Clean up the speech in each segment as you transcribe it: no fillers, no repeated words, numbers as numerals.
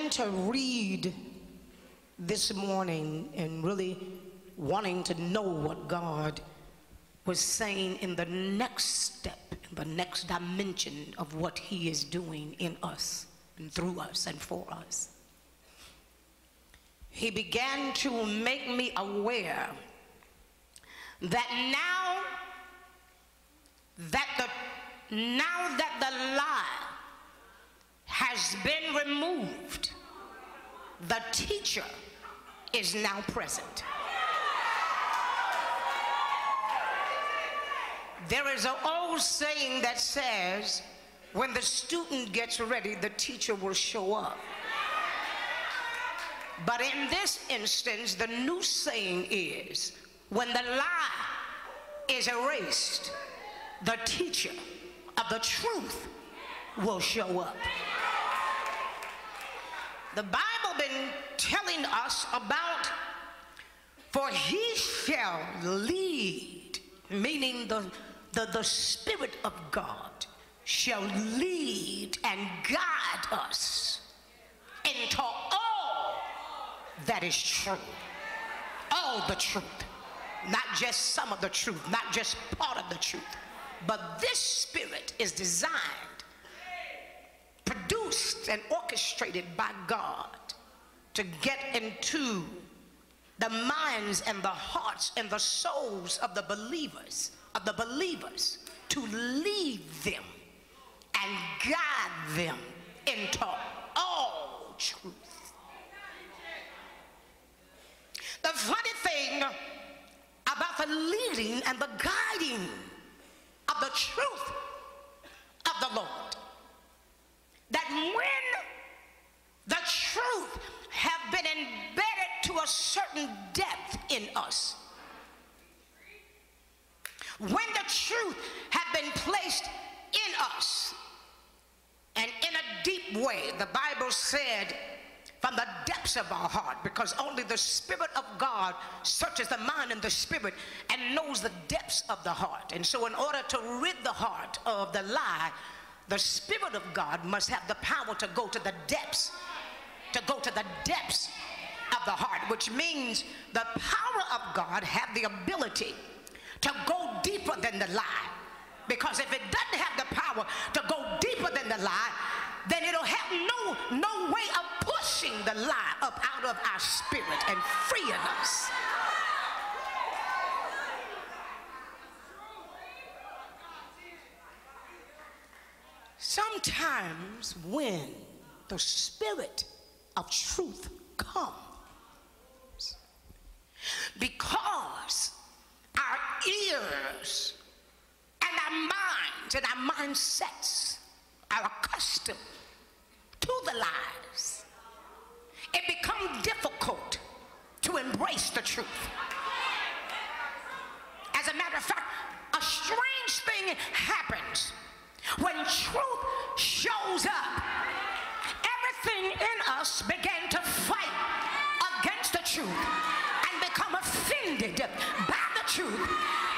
began to read this morning and really wanting to know what God was saying in the next step, in the next dimension of what he is doing in us and through us and for us, he began to make me aware that now that the lie has been removed, the teacher is now present. There is an old saying that says, when the student gets ready, the teacher will show up. But in this instance, the new saying is, when the lie is erased, the teacher of the truth will show up. The Bible been telling us about, for he shall lead, meaning the Spirit of God shall lead and guide us into all that is true. All the truth. Not just some of the truth, not just part of the truth. But this Spirit is designed, produced and orchestrated by God to get into the minds and the hearts and the souls of the believers, to lead them and guide them into all truth. The funny thing about the leading and the guiding of the truth of the Lord, that when the truth have been embedded to a certain depth in us, when the truth have been placed in us and in a deep way, the Bible said, from the depths of our heart, because only the Spirit of God searches the mind and the spirit and knows the depths of the heart. And so in order to rid the heart of the lie, the Spirit of God must have the power to go to the depths, of the heart, which means the power of God have the ability to go deeper than the lie. Because if it doesn't have the power to go deeper than the lie, then it'll have no way of pushing the lie up out of our spirit and freeing us. Sometimes when the Spirit of truth comes, because our ears and our minds and our mindsets are accustomed to the lies, it becomes difficult to embrace the truth. As a matter of fact, a strange thing happens when truth shows up. Everything in us began to fight against the truth and become offended by the truth,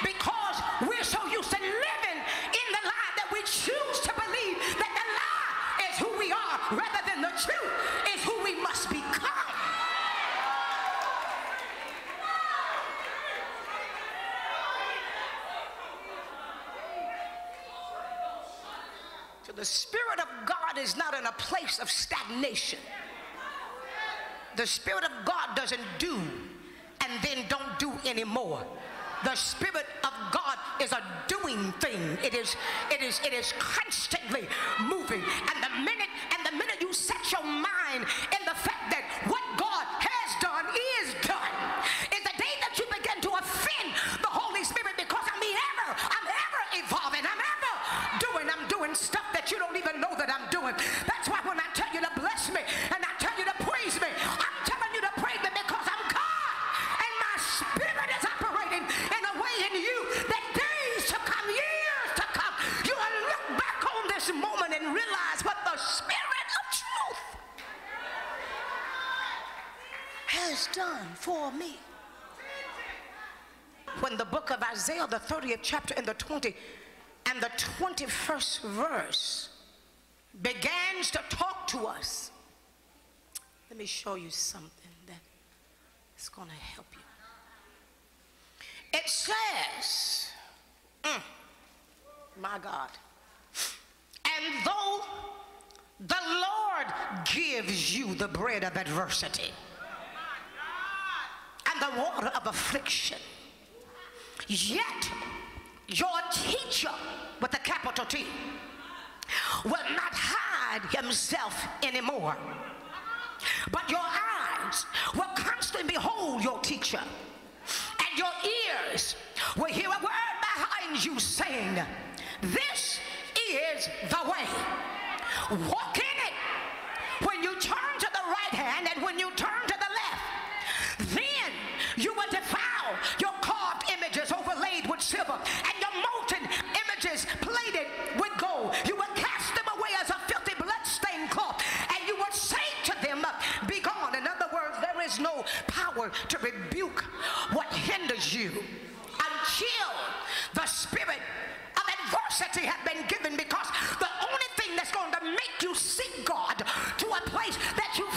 because we're so used to living in the lie that we choose to believe that the lie is who we are rather than the truth is who we must become. So the Spirit of God is not in a place of stagnation. The Spirit of God doesn't do and then don't do anymore. The Spirit of God is a doing thing. It is constantly moving. And the minute you set your mind in the fact that what God has done is done, is the day that you begin to offend the Holy Spirit, because I'm ever evolving. I'm doing stuff that you don't even know that I'm doing. That's why when I tell you to bless me and I tell you to praise me, I'm telling you to praise me because I'm God and my Spirit is operating in a way in you that days to come, years to come, you will look back on this moment and realize what the Spirit of truth has done for me. When the book of Isaiah, the 30th chapter and the 20 and the 21st verse begins to talk to us Let me show you something that is going to help you. It says, my God, and though the Lord gives you the bread of adversity and the water of affliction, yet your teacher, with a capital T, will not hide himself anymore, but your eyes will constantly behold your teacher, and your ears will hear a word behind you saying, this is the way, walk in it. When you turn to the right hand and when you turn to the left, then you will defile your carved images overlaid with silver and your molten images plated with gold. You will cast them away as a filthy blood-stained cloth, and you will say to them, be gone. In other words, there is no power to rebuke what hinders you until the spirit of adversity has been given, because the only thing that's going to make you seek God to a place that you